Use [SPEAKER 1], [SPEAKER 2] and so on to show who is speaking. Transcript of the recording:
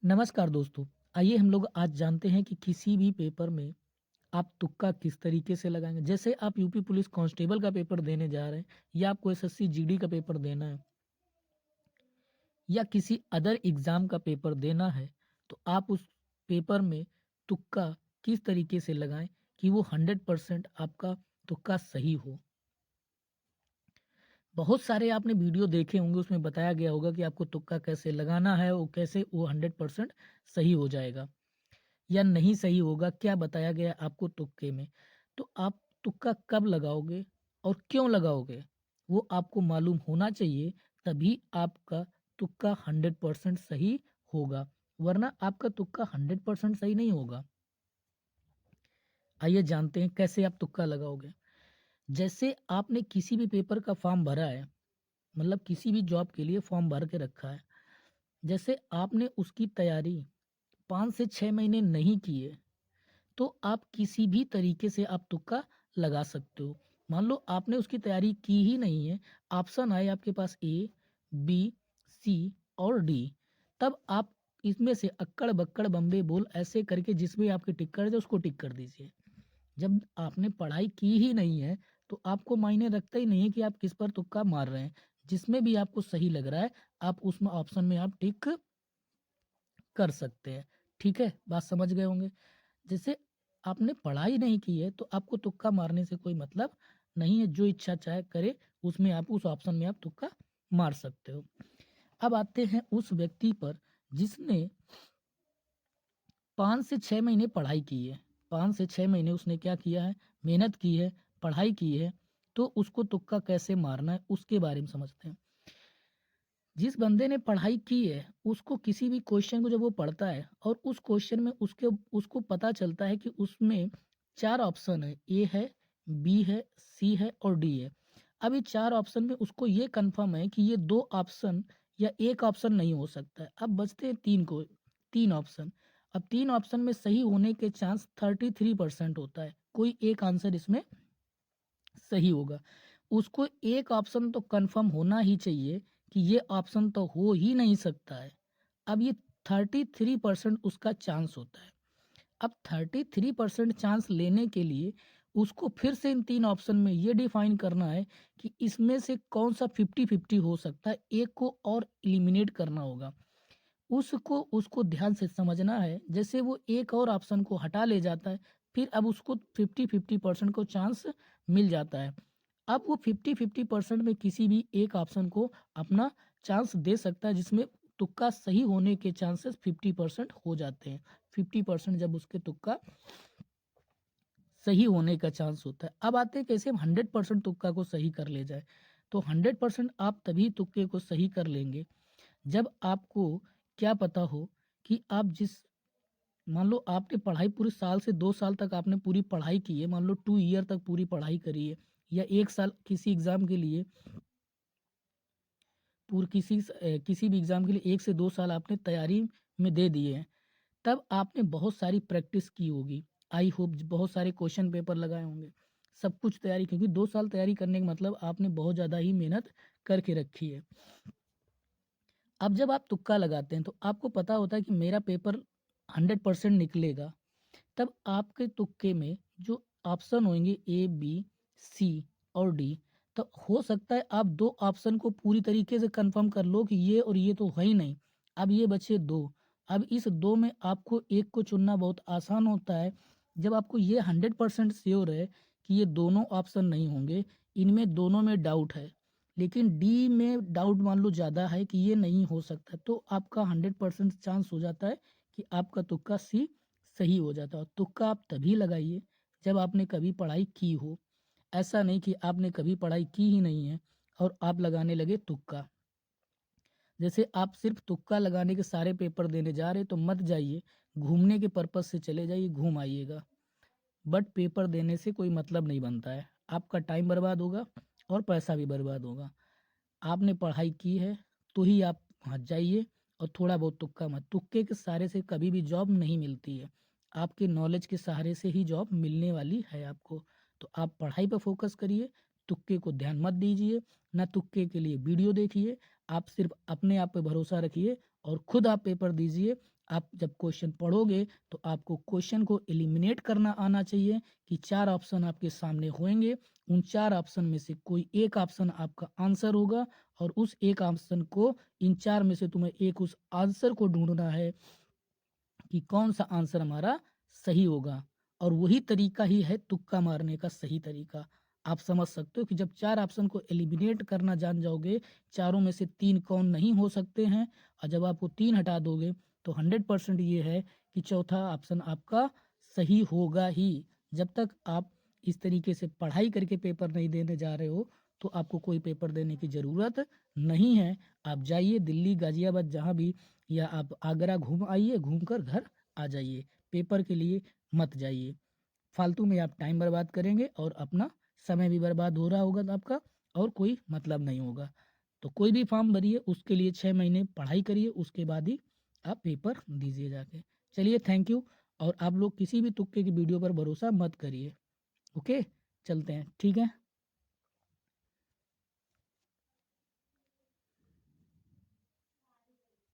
[SPEAKER 1] नमस्कार दोस्तों। आइए हम लोग आज जानते हैं कि किसी भी पेपर में आप तुक्का किस तरीके से लगाएँगे। जैसे आप यूपी पुलिस कांस्टेबल का पेपर देने जा रहे हैं या आपको एसएससी जीडी का पेपर देना है या किसी अदर एग्ज़ाम का पेपर देना है, तो आप उस पेपर में तुक्का किस तरीके से लगाएँ कि वो 100% आपका तुक्का सही हो। बहुत सारे आपने वीडियो देखे होंगे, उसमें बताया गया होगा कि आपको तुक्का कैसे लगाना है, वो कैसे वो 100% सही हो जाएगा। या नहीं सही होगा, क्या बताया गया है आपको तुक्के में। तो आप तुक्का कब लगाओगे और क्यों लगाओगे, वो आपको मालूम होना चाहिए, तभी आपका तुक्का 100% सही होगा, वरना आपका तुक्का 100% सही नहीं होगा। आइए जानते हैं कैसे आप तुक्का लगाओगे। जैसे आपने किसी भी पेपर का फॉर्म भरा है, मतलब किसी भी जॉब के लिए फॉर्म भर के रखा है, जैसे आपने उसकी तैयारी 5 से 6 महीने नहीं की है, तो आप किसी भी तरीके से आप तुक्का लगा सकते हो। मान लो आपने उसकी तैयारी की ही नहीं है, ऑप्शन आए आपके पास ए, बी, सी और डी, तब आप इसमें से अक्कड़ बक्कड़ बम्बे बोल ऐसे करके जिसमें आपके टिक कर जाए उसको टिक कर दीजिए। जब आपने पढ़ाई की ही नहीं है, तो आपको मायने रखता ही नहीं है कि आप किस पर तुक्का मार रहे हैं। जिसमें भी आपको सही लग रहा है, आप उसमें ऑप्शन में आप टिक कर सकते हैं। ठीक है, बात समझ गए होंगे। जैसे आपने पढ़ाई नहीं की है, तो आपको तुक्का मारने से कोई मतलब नहीं है। जो इच्छा चाहे करे, उसमें आप उस ऑप्शन में आप तुक्का मार सकते हो। अब आते हैं उस व्यक्ति पर जिसने 5 से 6 महीने पढ़ाई की है। 5 से 6 महीने उसने क्या किया है, मेहनत की है, पढ़ाई की है, तो उसको तुक्का कैसे मारना है उसके बारे में समझते हैं। जिस बंदे ने पढ़ाई की है, उसको किसी भी क्वेश्चन को जब वो पढ़ता है और उस क्वेश्चन में उसको पता चलता है कि उसमें 4 ऑप्शन है, ए है, बी है, सी है और डी है। अब ये 4 ऑप्शन में उसको ये कन्फर्म है कि ये 2 ऑप्शन या 1 ऑप्शन नहीं हो सकता है। अब बचते हैं 3 ऑप्शन। अब 3 ऑप्शन में सही होने के चांस 33% होता है। कोई एक आंसर इसमें सही होगा। उसको एक ऑप्शन तो कंफर्म होना ही चाहिए कि ये ऑप्शन तो हो ही नहीं सकता है। अब ये 33% उसका चांस होता है। अब 33% चांस लेने के लिए उसको फिर से इन 3 ऑप्शन में ये डिफाइन करना है कि इसमें से कौन सा 50-50 हो सकता है, एक को और एलिमिनेट करना होगा। उसको उसको ध्यान से समझना है। जैसे वो एक और ऑप्शन को हटा ले जाता है, फिर अब उसको 50-50% को चांस मिल जाता है। अब वो 50-50% में किसी भी एक ऑप्शन को अपना चांस दे सकता है, जिसमें तुक्का सही होने के चांसेस 50% हो जाते हैं। 50% जब उसके तुक्का सही होने का चांस होता है। अब आते हैं कैसे हम 100% तुक्का को सही कर ले जाए। तो 100% आप तभी तुक्के को सही कर लेंगे जब आपको क्या पता हो कि आप जिस मान लो आपने पढ़ाई पूरे साल से 2 साल तक आपने पूरी पढ़ाई की है, मान लो 2 ईयर तक पूरी पढ़ाई करी है, या 1 साल किसी एग्ज़ाम के लिए किसी भी एग्ज़ाम के लिए 1 से 2 साल आपने तैयारी में दे दिए हैं। तब आपने बहुत सारी प्रैक्टिस की होगी। आई होप बहुत सारे क्वेश्चन पेपर लगाए होंगे। सब कुछ तैयारी, क्योंकि 2 साल तैयारी करने का मतलब आपने बहुत ज़्यादा ही मेहनत करके रखी है। अब जब आप तुक्का लगाते हैं, तो आपको पता होता है कि मेरा पेपर 100% निकलेगा। तब आपके तुक्के में जो ऑप्शन होंगे ए, बी, सी और डी, तो हो सकता है आप 2 ऑप्शन को पूरी तरीके से कंफर्म कर लो कि ये और ये तो है ही नहीं। अब ये बचे 2। अब इस 2 में आपको एक को चुनना बहुत आसान होता है। जब आपको ये 100% श्योर है कि ये दोनों ऑप्शन नहीं होंगे, इनमें दोनों में डाउट है, लेकिन डी में डाउट मान लो ज़्यादा है कि ये नहीं हो सकता, तो आपका 100% चांस हो जाता है कि आपका तुक्का सी सही हो जाता है। तुक्का आप तभी लगाइए जब आपने कभी पढ़ाई की हो। ऐसा नहीं कि आपने कभी पढ़ाई की ही नहीं है और आप लगाने लगे तुक्का। जैसे आप सिर्फ तुक्का लगाने के सारे पेपर देने जा रहे, तो मत जाइए, घूमने के पर्पज़ से चले जाइए, घूम आइएगा। बट पेपर देने से कोई मतलब नहीं बनता है। आपका टाइम बर्बाद होगा और पैसा भी बर्बाद होगा। आपने पढ़ाई की है तो ही आप वहाँ जाइए, और थोड़ा बहुत तुक्का मत। तुक्के के सहारे से कभी भी जॉब नहीं मिलती है। आपके नॉलेज के सहारे से ही जॉब मिलने वाली है आपको। तो आप पढ़ाई पर फोकस करिए, तुक्के को ध्यान मत दीजिए, ना तुक्के के लिए वीडियो देखिए। आप सिर्फ अपने आप पे भरोसा रखिए और खुद आप पेपर दीजिए। आप जब क्वेश्चन पढ़ोगे तो आपको क्वेश्चन को एलिमिनेट करना आना चाहिए कि 4 ऑप्शन आपके सामने होंगे, उन 4 ऑप्शन में से कोई एक ऑप्शन आपका आंसर होगा और उस एक ऑप्शन को इन 4 में से तुम्हें एक उस आंसर को ढूंढना है कि कौन सा आंसर हमारा सही होगा। और वही तरीका ही है तुक्का मारने का सही तरीका। आप समझ सकते हो कि जब 4 ऑप्शन को एलिमिनेट करना जान जाओगे, चारों में से 3 कौन नहीं हो सकते हैं और जब आपको 3 हटा दोगे तो 100% ये है कि चौथा ऑप्शन आपका सही होगा ही। जब तक आप इस तरीके से पढ़ाई करके पेपर नहीं देने जा रहे हो तो आपको कोई पेपर देने की ज़रूरत नहीं है। आप जाइए दिल्ली, गाज़ियाबाद जहाँ भी, या आप आगरा घूम आइए, घूम कर घर आ जाइए। पेपर के लिए मत जाइए। फालतू में आप टाइम बर्बाद करेंगे और अपना समय भी बर्बाद हो रहा होगा आपका और कोई मतलब नहीं होगा। तो कोई भी फॉर्म भरिए, उसके लिए 6 महीने पढ़ाई करिए, उसके बाद ही आप पेपर दीजिए जाके। चलिए, थैंक यू। और आप लोग किसी भी तुक्के की वीडियो पर भरोसा मत करिए। ओके, चलते हैं, ठीक है।